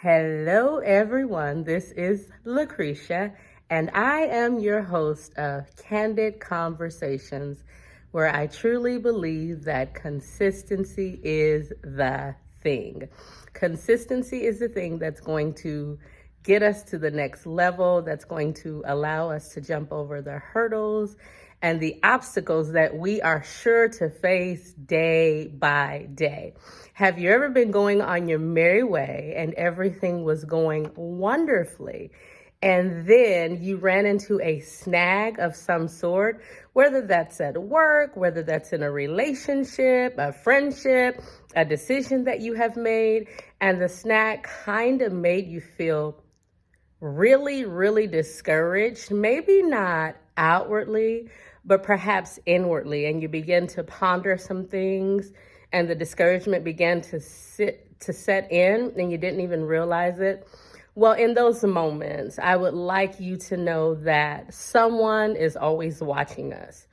Hello, everyone. This is Lucretia, and I am your host of Candid Conversations, where I truly believe that consistency is the thing. Consistency is the thing that's going to get us to the next level, that's going to allow us to jump over the hurdles and the obstacles that we are sure to face day by day. Have you ever been going on your merry way and everything was going wonderfully, and then you ran into a snag of some sort, whether that's at work, whether that's in a relationship, a friendship, a decision that you have made, and the snag kind of made you feel really, really discouraged, maybe not outwardly, but perhaps inwardly, and you begin to ponder some things, and the discouragement began to set in, and you didn't even realize it. Well, in those moments, I would like you to know that someone is always watching us.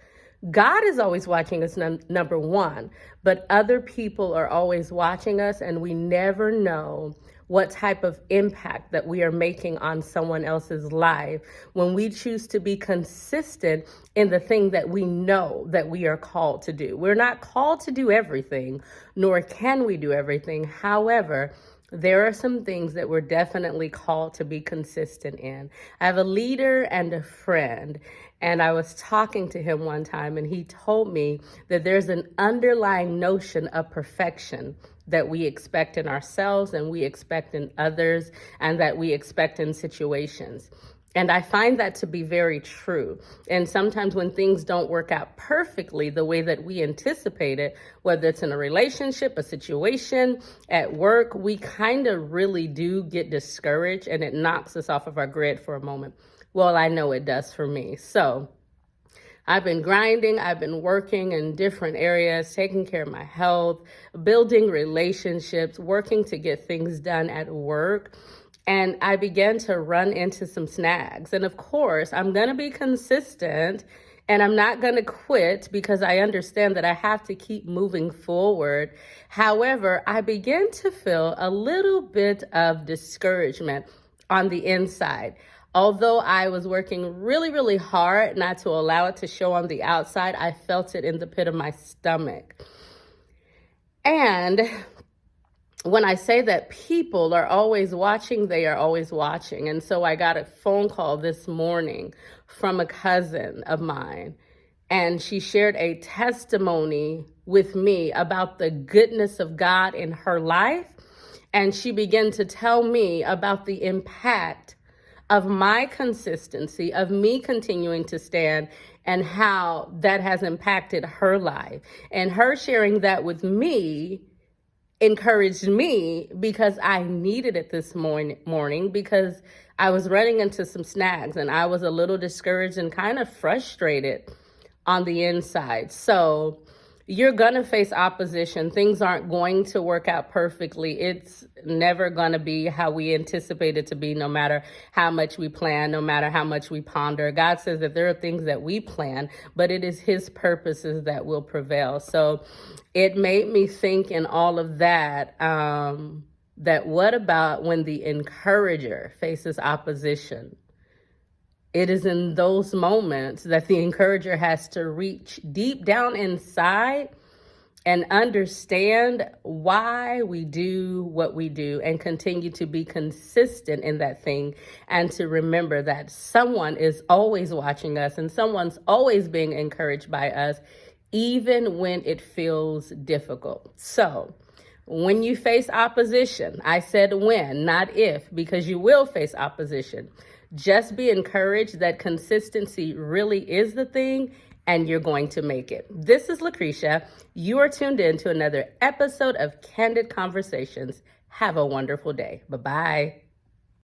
God is always watching us, number one, but other people are always watching us, and we never know what type of impact that we are making on someone else's life when we choose to be consistent in the thing that we know that we are called to do. We're not called to do everything, nor can we do everything. However, there are some things that we're definitely called to be consistent in. I have a leader and a friend, and I was talking to him one time, and he told me that there's an underlying notion of perfection that we expect in ourselves and we expect in others and that we expect in situations. And I find that to be very true. And sometimes when things don't work out perfectly the way that we anticipate it, whether it's in a relationship, a situation, at work, we kind of really do get discouraged and it knocks us off of our grid for a moment. Well, I know it does for me. So I've been grinding, I've been working in different areas, taking care of my health, building relationships, working to get things done at work. And I began to run into some snags. And of course, I'm going to be consistent and I'm not going to quit because I understand that I have to keep moving forward. However, I began to feel a little bit of discouragement on the inside. Although I was working really, really hard not to allow it to show on the outside, I felt it in the pit of my stomach. And when I say that people are always watching, they are always watching. And so I got a phone call this morning from a cousin of mine, and she shared a testimony with me about the goodness of God in her life. And she began to tell me about the impact of my consistency, of me continuing to stand, and how that has impacted her life. And her sharing that with me encouraged me because I needed it this morning because I was running into some snags and I was a little discouraged and kind of frustrated on the inside. So you're going to face opposition. Things aren't going to work out perfectly. It's never going to be how we anticipate it to be, no matter how much we plan, no matter how much we ponder. God says that there are things that we plan, but it is his purposes that will prevail. So it made me think in all of that, that what about when the encourager faces opposition? It is in those moments that the encourager has to reach deep down inside and understand why we do what we do and continue to be consistent in that thing, and to remember that someone is always watching us and someone's always being encouraged by us, even when it feels difficult. So when you face opposition, I said when, not if, because you will face opposition. Just be encouraged that consistency really is the thing, and you're going to make it. This is Lucretia. You are tuned in to another episode of Candid Conversations. Have a wonderful day. Bye-bye.